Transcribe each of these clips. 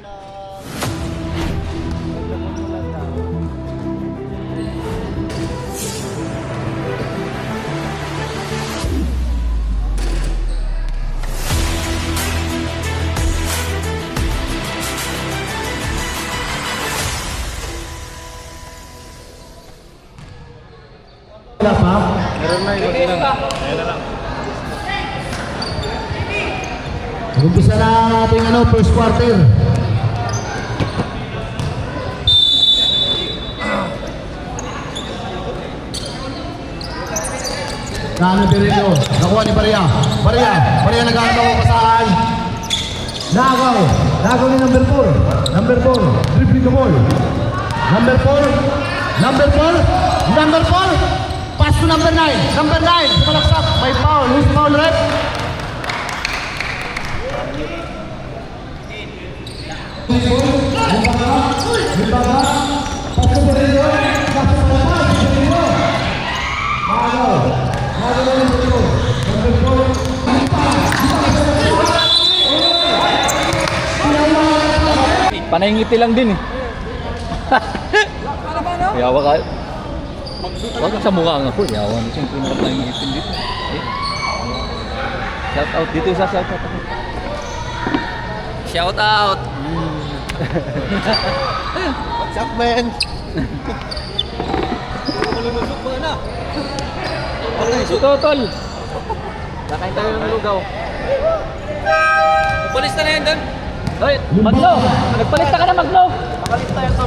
Wala pa? Meron na yun. Ayun na lang. Umpisa na ang ating first quarter. Kano Berino, nakuha ni Baria. Baria naghanap ako kasaan. Nagaw ni number 4. Number 4, dribbling the ball. Number 4, pass to number 9. Number 9, malaksak, may foul. Who's foul, rep? Panayngiti lang din eh. Yawa ka. Wag sa mukha nga po. Yawa na siyang pinapanayngitin dito. Shout out dito sa shout out. Shout out. What's up, man? Malulusok ba na? Ito, tol. Nakain tayo ng lugaw. Palis na yan doon. Hoy, Magno! Nagpalit ka na, Magno! Nakalit tayo sa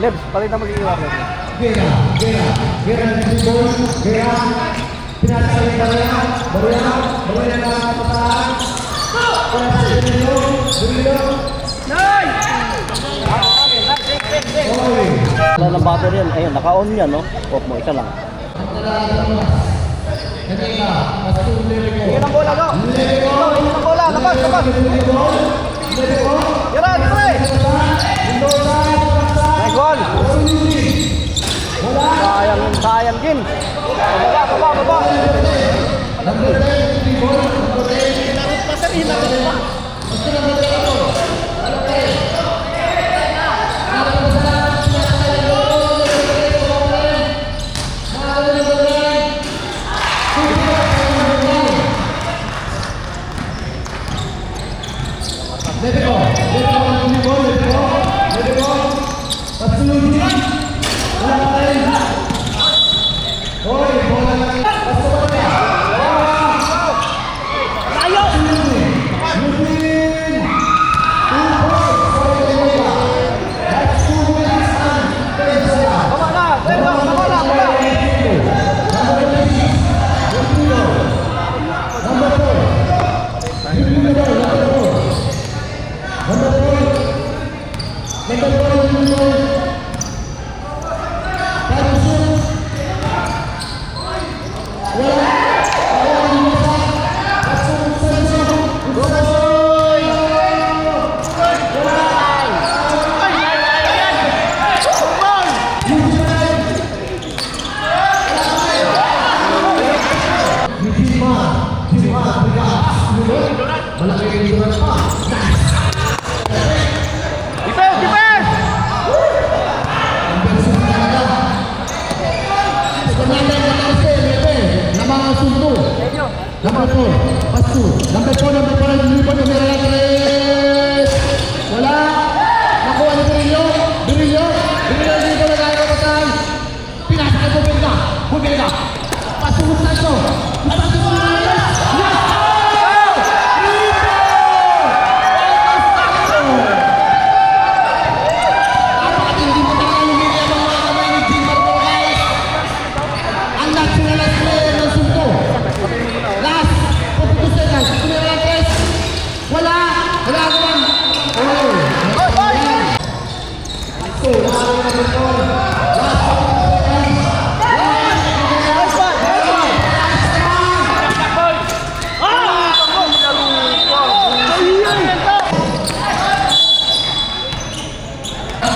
Lebs, palit na mag-iiwan. Gera pinasali Baria na pataan. Wala ng battery yan. Ayun, naka-on yan, no? Off mo, isa lang. Tingin ang bola, no? Tingin ang bola, labas! Yara, dito eh! Nice one! Sayang din! Baba! Number 4, pass to. Number 4, number 4, wala. Nakuha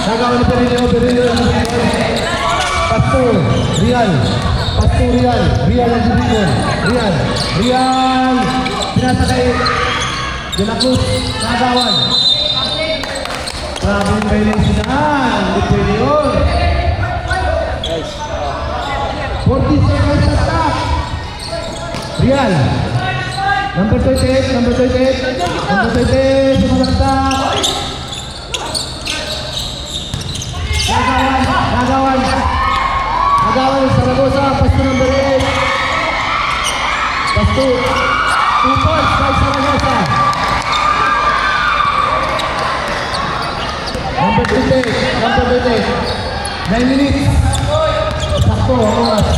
Nagawa ni Perillo. Pastor, Rial. Rial ang dibikon. Rial. Pinasakay. De la Cruz, nagawan. Grabe yung violence dyan. Hindi pwede yun. 40 seconds na stop. Rial. Number 28. Number 28. Sumalaktak. Nagawan Saragosa, pasto number 8. Pasto 2 points by Saragosa. Number 28. 9 minutes. Sakto ang oras.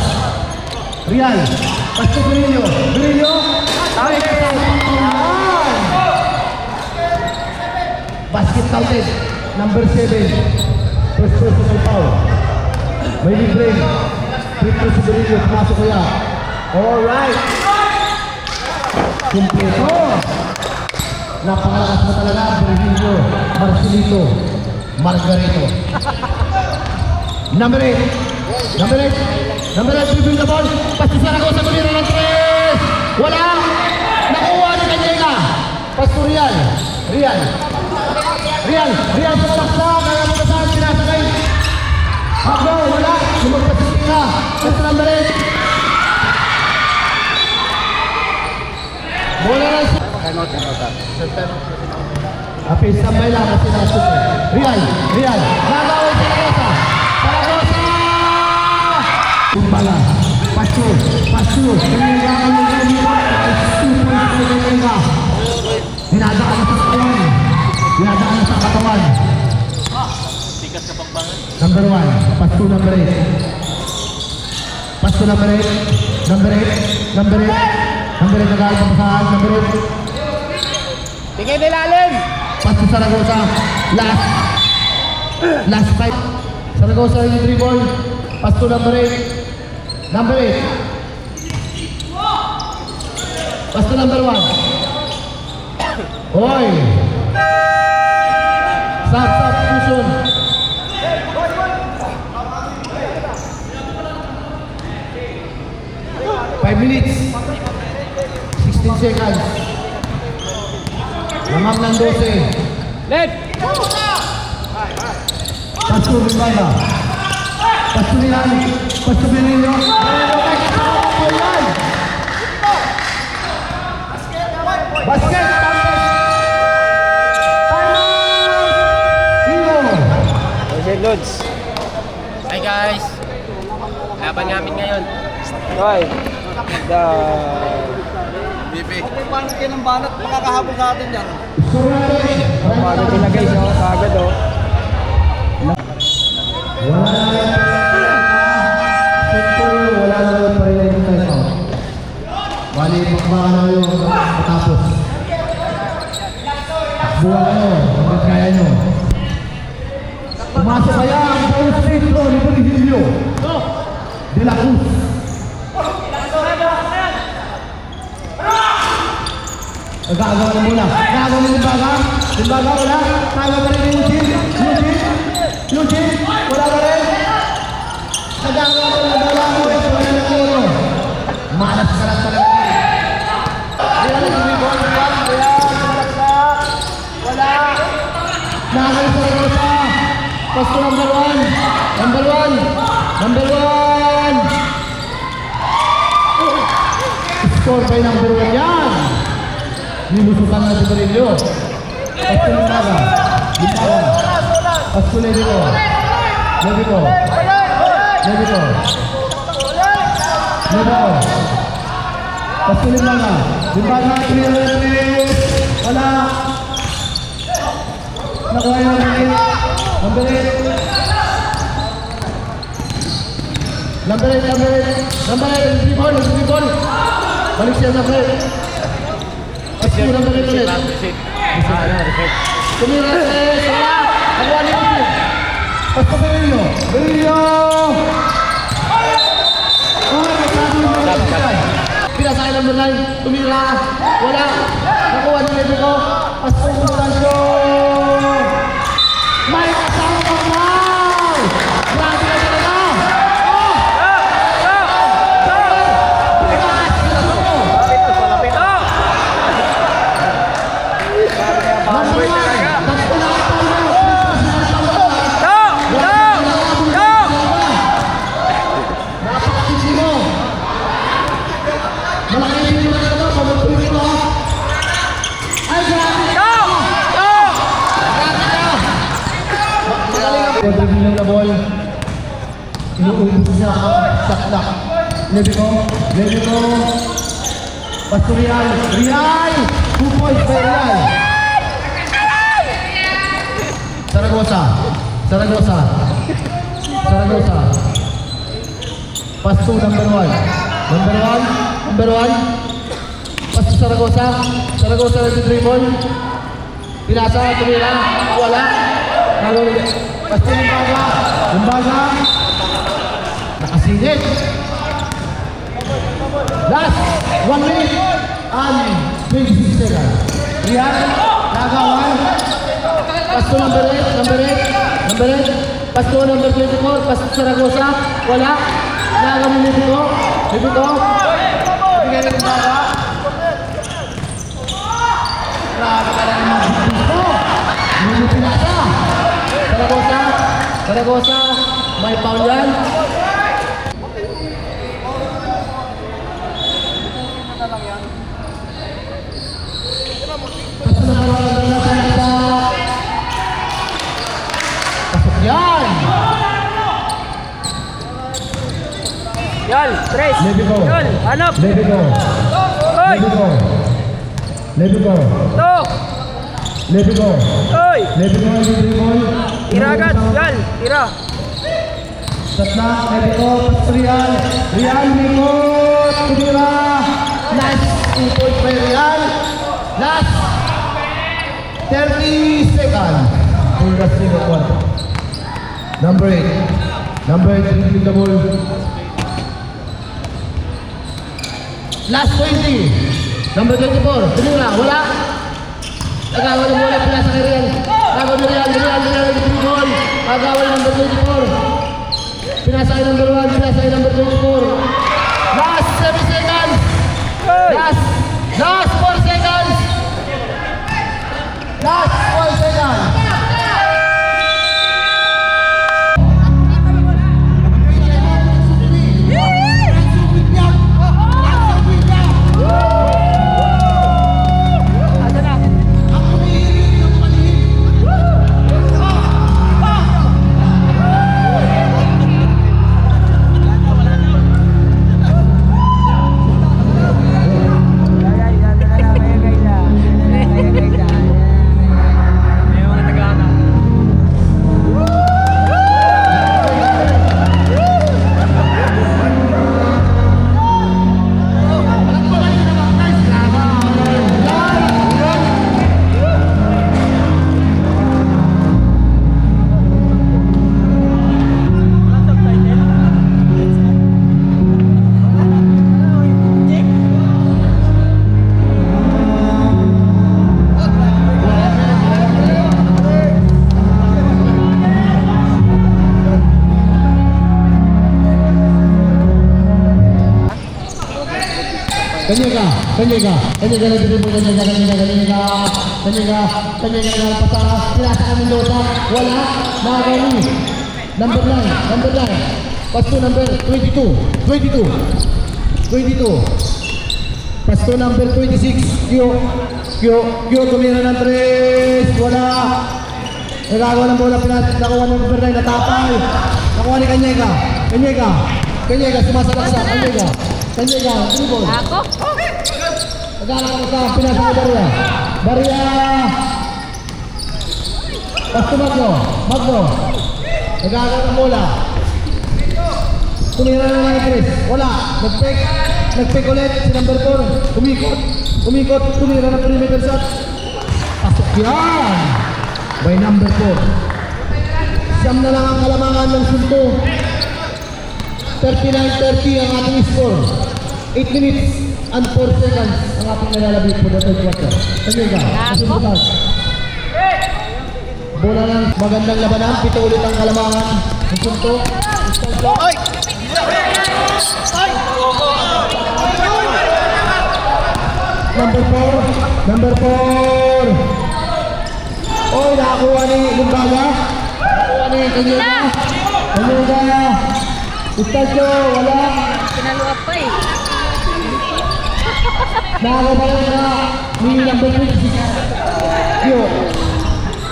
Rial, pasto Perillo. Basket counted. Number 7. First personal foul. May libre. Triple si Perillo. Pumasok kaya. Alright. Kumpleto. Napakalakas mo talaga. Perillo. Marcelito. Margarito. Number 8. Dribble the ball. Pasto Saragosa. Kulira ng 3. Wala. Nakuha ni Kanyega. Pasto Rial. Sa malaksak. Kaya mo kasaan sinasakay. Hablo, wala. Lumagpasitin ka. Pasto number 8. Bola na siya. Happy, sabay lang kasi nasok. Rial. Nagawin Saragosa. Kumbala. Pasto. Kanyega. Dinadaan sa katawan. Tikas ka pang bangan. Number 1, Pasto number 8. Number 8 nag-aalit ang pasahan. Number 8. Tingin nilalim! Pasto Saragosa. Last fight. Saragosa yung dribble. Pasto number 8. Pasto number 1. Hoy! Stop, puson. Five minutes. 16 seconds. Lamang ng 12. Left! Pasto Bimbanga. Pasto Rial. Pasto Perillo. Basket! Lods. Hi guys. Laban namin ngayon. Hoy. Bibi. Paano kayo ng banat? Makakahabol sa atin dyan. Pagod sila guys. Pagod oh. Wala na yun pa rin yung time out. Bali, makbaka na yun matapos. Buwan kayo. Hanggang kaya nyo. Pumasok kaya ang Paul Stretro ni Perillo. De la Cruz. Nagagawa na muna. Nagagawa na Bimbanga. Bimbanga wala. Nagagawa pa rin ni Eugene. Wala pa rin. Nagagawa na wala mo. Wala na kuro. Malas ka lang talaga. Wala. Nagagawa sa Saragosa. Pasto number 1. Score by number 1 yan. Nilusukan na si Perillo. Pasto Bimbanga. Pasto Levito. Pasto Bimbanga. Bimbanga 3. Wala. Nakuha yung number 8. Dribble. Balik siya number 8. Pasto number 8 ulit. Tumira. Wala. Nakuha ni Eugene. Pasto Perillo. Brillo! Pinasakay number 9, tumira, wala, nakuha ni Mexico, pasok ng Sancho! May kasama ka now! Grabe na talaga! Dribbling na ball. Inuubos niya ang saklak. Levico. Pasto Real. 2 points by Real. Saragosa. Pasto number 1. Pasto Saragosa nag-dribble. Pinasa, tumira, wala. Pasto yung baga. Nakasilid. Last 1 minute and 26 seconds. Real, nagawan. Pasto number 8. Pasto number 24. Pasto Saragosa. Wala. Nagawan ni Levico. Bigyan ng baga. Grabe ka lang mga gusto. Hindi pinasa. Saragosa. May foul yan. Pasok yan. Yal, tres. Levico. Yal, hanap. Levico. Oy. Levico. To. Levico. Oy. Levico. Tira agad. Yal, tira. Tatla, Levico, Real, Mikot, tumira. Last 2 points by Real. Last 30 seconds. For the single quarter. Number 8, dribbling the ball. Last 20. Number 24, tumira, wala. Nagawa ng bola, pinasa kay Real. Nagawa ni Real, nag-dribble. Nagawa ng number 24. Pinasa kay number 1, pinasa kay number 24. Last 7 seconds. Last 4 seconds. Last 4 seconds. Kanyega nag-dribble, kanyega patas, pinasa ka Mendoza, wala, nagawin. Number 9, pasto number 22. Pasto number 26, Kyo, tumira ng 3, wala. Nagagawa ng bola, nakuha ng number 9, natapay. Nakuha ni Kanyega, sumasalaksa, Kanyega, dribble. Ako? Nagagawa sa pinasa ni Baria. Pasto Magno. Nagagawa ng bola. Tumira na naman ni Chris. Wala. Nag-pick ulit si number 4. Umikot. Tumira ng perimeter shot. Pasok yan. By number 4. Siyam na lang ang kalamangan. tamaan ng sinto. 39-30 ang ating score. 8 minutes and 4 seconds ang ating nalalabit for the third quarter. Kanyega, kasundutan. Bola ng magandang labanan, 7 ulit ang kalamangan. Ang punto. Ay! Ay! Number 4. Oy, nakakuha ni Lumbaga. Nakakuha ni Kanyega. Kanyega. Estadio, wala. Pinaluwa pa eh. Nakakabalan na ni number 26.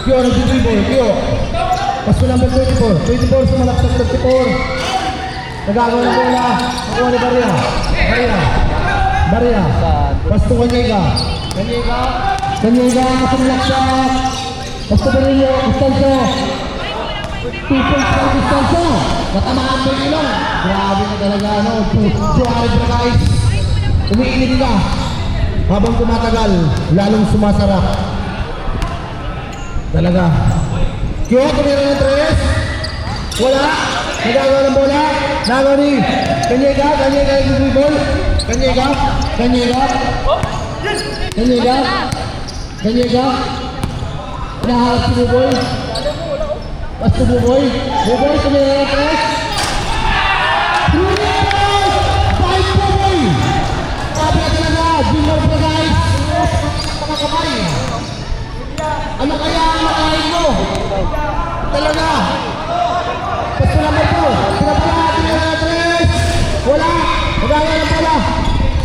Kyo, nag-dribble. Kyo. Pasto number 24. 24 sumalaksak 34. Nagagawa ng bola. Nakuha ni Barya. Pasto Kanyega. Kanyega sumalaksak. Pasto Barillo. Estadio. 2 points for Estadio. Natamaan mo yung ilong. Grabe na talaga. Juarez Brakais. Umiinit ka. Habang tumatagal, lalong sumasarap. Talaga. Kyo, tumira ng 3. Wala. Nagagawa ng bola. Nagawa ni Kanyega yung dribble. Kanyega. Pinaharap si Buboy. Basta Buboy, tumira ng 3. Sabi na talaga, Junior Brakais. Mga kamay. Ano kaya ang makain mo? Talaga. Pasto naman po. Pinapala, tumira ng 3. Wala. Nagagawa ng bola.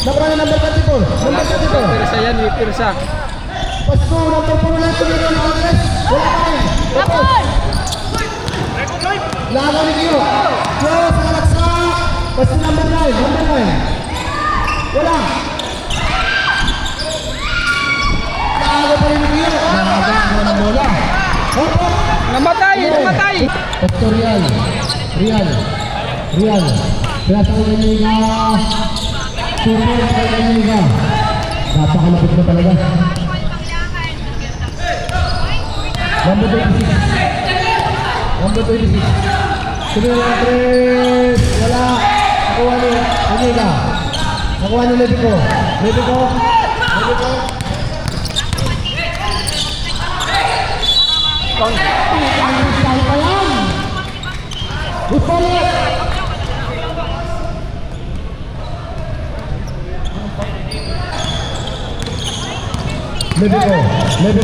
Nakura na number 34. Pirsa yan, may pirsa. Pasto, number 4 lang, tumira ng 3. Wala pa rin. Kapon! Lagaw ni Kyo. Kyo sa kalaksak. Pasto number 9. Wala. Naaga pa rin ni Kyo. Naaga ng bola. Opo. Namatay! Pasto Real. Pinasa ko Kanyega. Super sa Kanyega. Napakalapit na talaga. Number 26. Tumira ng 3. Wala. Nakuha ni Kanyega. Nakuha ni Levico. Saan pa yan? Upalit! Levico.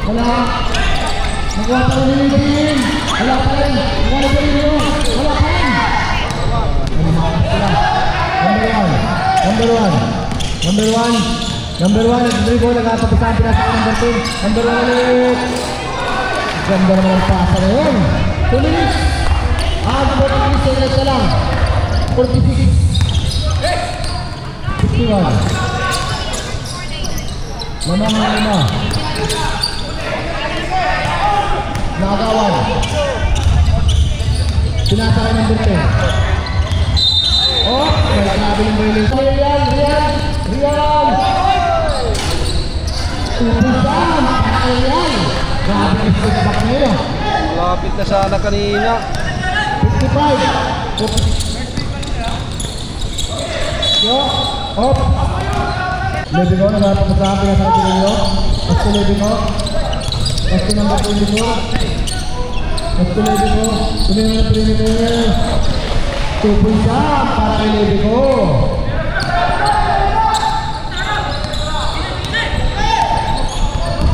Wala. Nakuha pa rin ni Levin. Wala pa rin. Number 1. Dribble, nagkatapisan, pinasa ko number 2. Number 1 ulit. Ganda naman ang pasa na yun. 2 minutes. 43 seconds na lang. 46. 51. Lamang na 5. Nakagawan. Pinasa ko number 10. Oh, may sinabi ng Bailey. Real. Ubusan. Ayan. Grabe ang step back na yun. Lapit na sana kanina. 55. Yo. Op. Levico, nagpapasama na sa Levico. Pasto Levico. Pasto number 24. Pasto Levico. Tumira na 3 minutes. 2 points para kay Levico.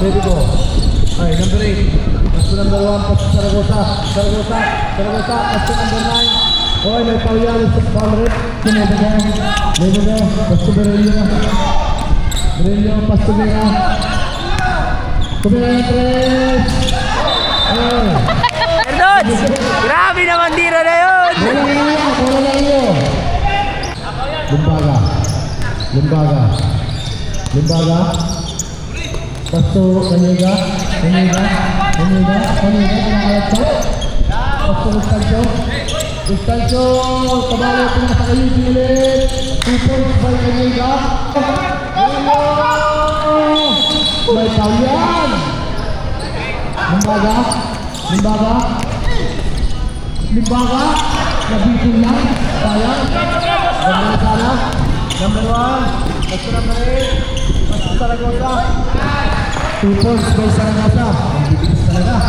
Levico. Ay, number 8. Pasto number 1. Pasto Saragosa. Pasto number 9. Oy, may pauyan sa foul rate. Levico. Pasto Barillo. Pasto Vera. Tumira na 3. Ay. Erdots! Grabe naman tira na yun! Bola na iyo. Lumbaga. Pasto Kanyega. kabalo, pinasakayin ulit. 2 points by Kanyega. May tawyan. Limbaga. Nabitin lang. Sayang. Ganda na sana. Number 1. Basta number 8. Basta Saragosa. 2 points by Saragosa. Ang bibilis talaga.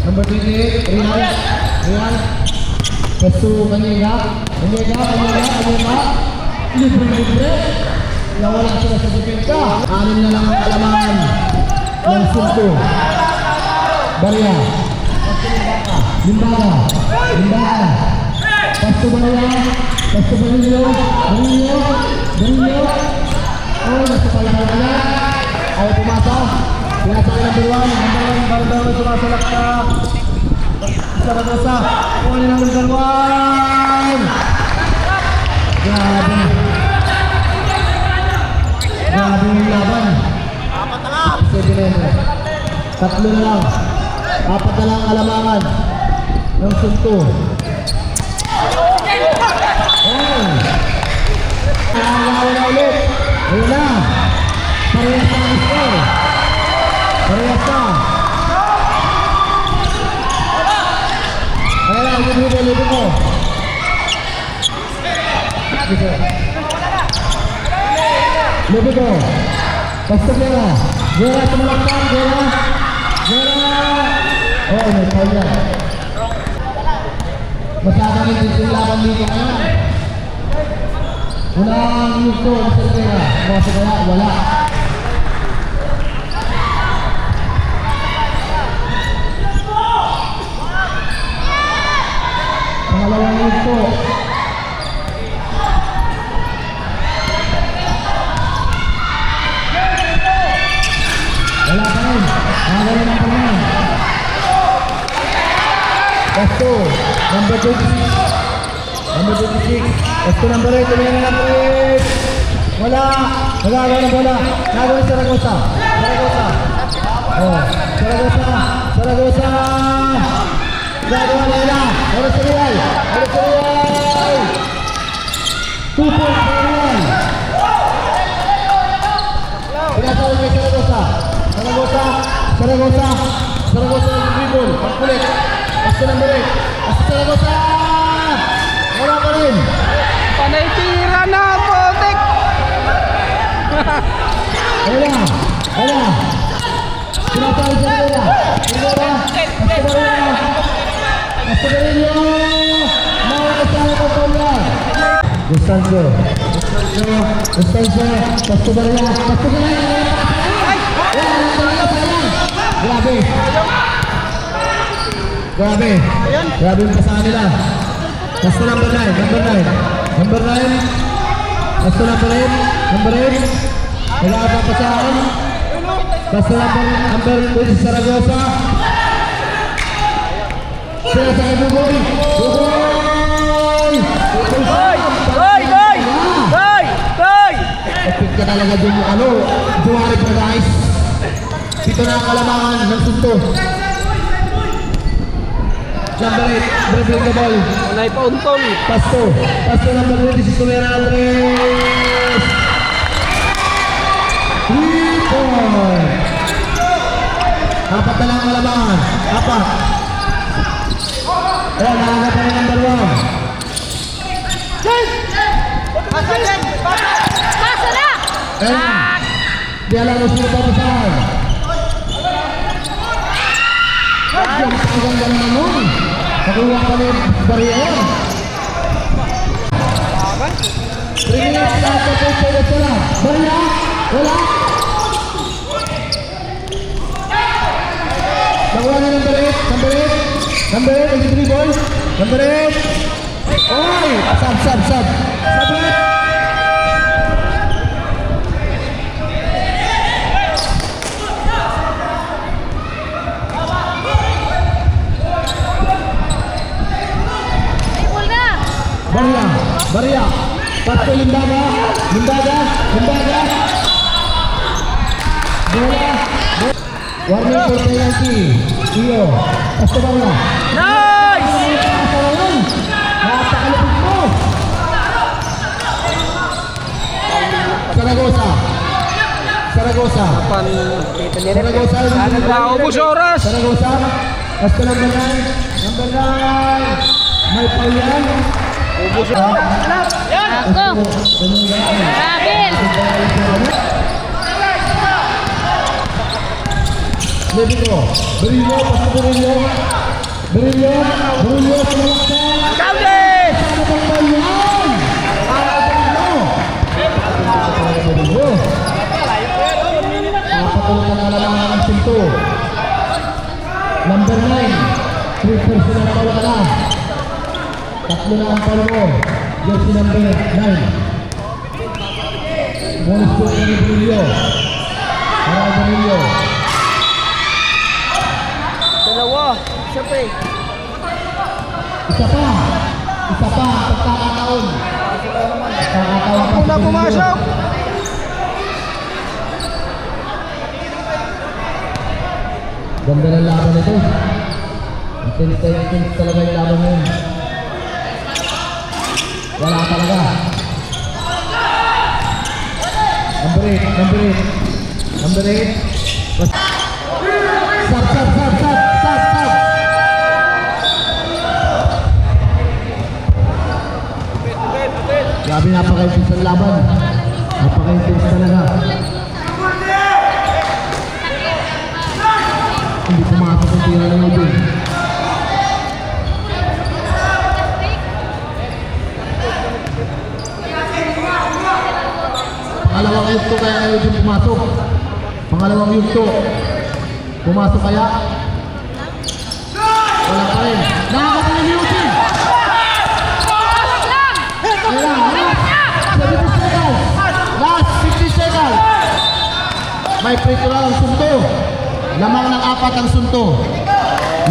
Number 28, Rian. Pesto Kanyega. Libre. Nawala sila sa depensa. 6 na lang ang kalamangan ng Sulto. Baria. Limbaga. Pesto Baria. Pesto Barillo. Oh, nasa kalamangan niya. Ayaw pumasa. Pinasa ka number 1. Bardaw sumasalak ka. Saragosa. Kunin ang number 1. Grabe yung laban. 3 na lang. 4 na lang ang kalamangan ng Sulto. Nangangawa na ulit. Ayun na. Parehas na ang score. Parehas na. Ayun na, libre ko. Libre ko. Basta Gera. Gera tumalakpan. Gera. Oh, may tawag yan. Masyadong hindi laban dito ngayon. Wala ang gusto. Basta Gera. Mga kaya, wala. Pangalawang gusto. Wala pa rin. Nakagaling ang pagkain. Pasto, number 26. Pasto number 8. Tumingin na number 8. Wala. Nagagawa ng bola. Nagagawa Saragosa. Oh, Saragosa. Nagagawa nila. Oras sa Real. 2 points sa Real. Pinasawag kay Saragosa ng dribble. Pagkulit. Basta number 8. Basta Saragosa. Wala pa rin. Panay tira na, Potek! Wala. Pinasawag sa Rivera. Basta Barillo. Mga kasama ko pa yan. Gustanzo. Basta Barillo. Grabe yung pasahan nila. Basta number 9. Basta number 8. Wala ka pasahan. Basta number 20 Saragosa. Sila sa kay Bugoy. Goy! Kapit ka talaga dun yung Juarez na guys. Dito na ang kalamangan ng Sulto. Number 8, dribbling the ball. Panay pa untol. Pasto number 20 si Tumera Andres. 3 points. 4 na lang ang kalamangan. 4. Nakaga pa rin number 1. Pasa na! Di alam mo sino papasahan. Ang ganda naman nun. Nakuha pa rin barrier. 3 minutes na sa pagkakas sila. Barrier? Wala? Nakuha na number 8. Number 8, is 3 boys. Number 8. Oy! Sab. Sab 8. Baria. Pasto Limbaga. Bola. Warning for penalty. Iyo. Pasto Baria. Nice! Saragosa. Saragosa. Saragosa. Naubos oras. Saragosa. Basta number 9. Number 9. May pauyan. Ubos Ako. Rabil. Levito. Berillo. Pasok Berillo. Berillo. Berillo. Pumulaksan. Saulis! Sana pang pauyan. Berillo. Nakapatulong na naman ang sinto. Number 9. 3 personal foul ka na. Tatlo na ang foul mo. Jersey number 9. Bonus point ni Berillo. Para Berillo. Dalawa. Isa pa eh. Isa pa. Isa pa. Pagkakataon. Pagkakataon pa Una pumasok. Ganda ng laban ito. Intense talaga yung laban ngayon. Wala talaga. Number 8. Number 8. Number 8. Stop, stop, stop, stop, stop, stop. Grabe, napaka-intense ang laban. Napaka-intense talaga. Hindi pumasok ang tira ng Udin. Pangalawang yugto kaya na Udin pumasok. Pangalawang yugto. Pumasok kaya? Wala pa rin. Nakakatayin ni Udin. Ayan, last 50 seconds. May free throw ang sunto. Lamang ng 4 ang sunto.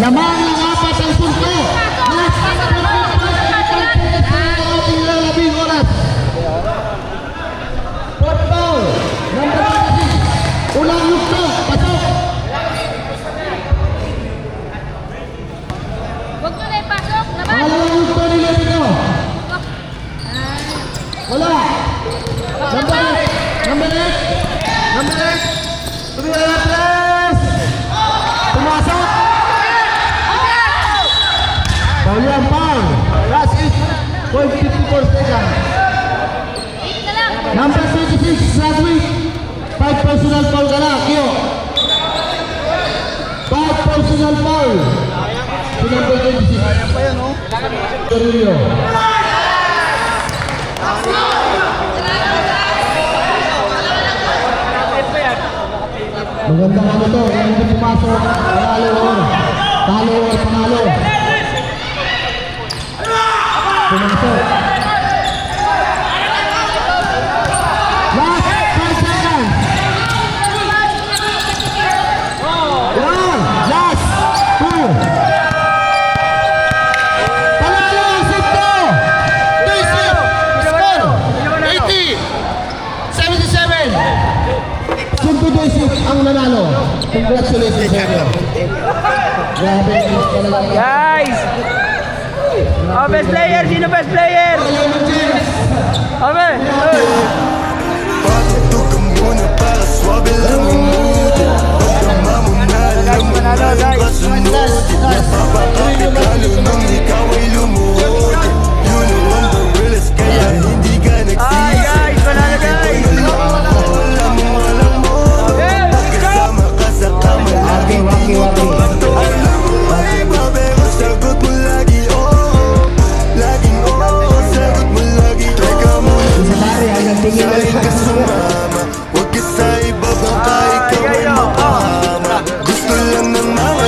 Lamang ng 4 ang sunto. Last 50 oras. Fourth foul. Number 26. Ulang yugto. Pasok. Huwag mo na ipasok. Laban. Pangalawang yugto ni Levito. Wala. Number 8. Number 8. Number 8. Tumira press. Pumasok. Foul yan, foul. Last 8.54 seconds. Eat na lang. Number 26, Radwick. 5 personal foul ka na, Kyo. 5 personal foul. Si number 26. Pa yan, oh. Berillo. Magandang ano to, yung hindi pumasok, panalo or panalo. Pumasok. Last 5 seconds. Yan, last 2. Panalo ang Sinto. Score 80-77. Sinto Doisik ang nanalo. Congratulations sa inyo. Grabe, talaga. Guys! Oh, best player! Sino best player? Ame! Bakit ka muna para swabe lang ang mood? Pagkama mo na alam mo na ang kasunod. Napapakapit lalo nang ikaw ay lumuhod. You know I'm the realest kaya hindi ka Ay, nagsisi. guys! Panalo, guys! Alam mo Kasama ka sa kama laging tumutubato. Alam mo ay iba pero sagot mo lagi oo. Laging oo, sagot mo lagi teka muna. Sa'yo ka sumama, huwag ka sa iba bang kahit ikaw ay mapahama. Gusto lang ng mga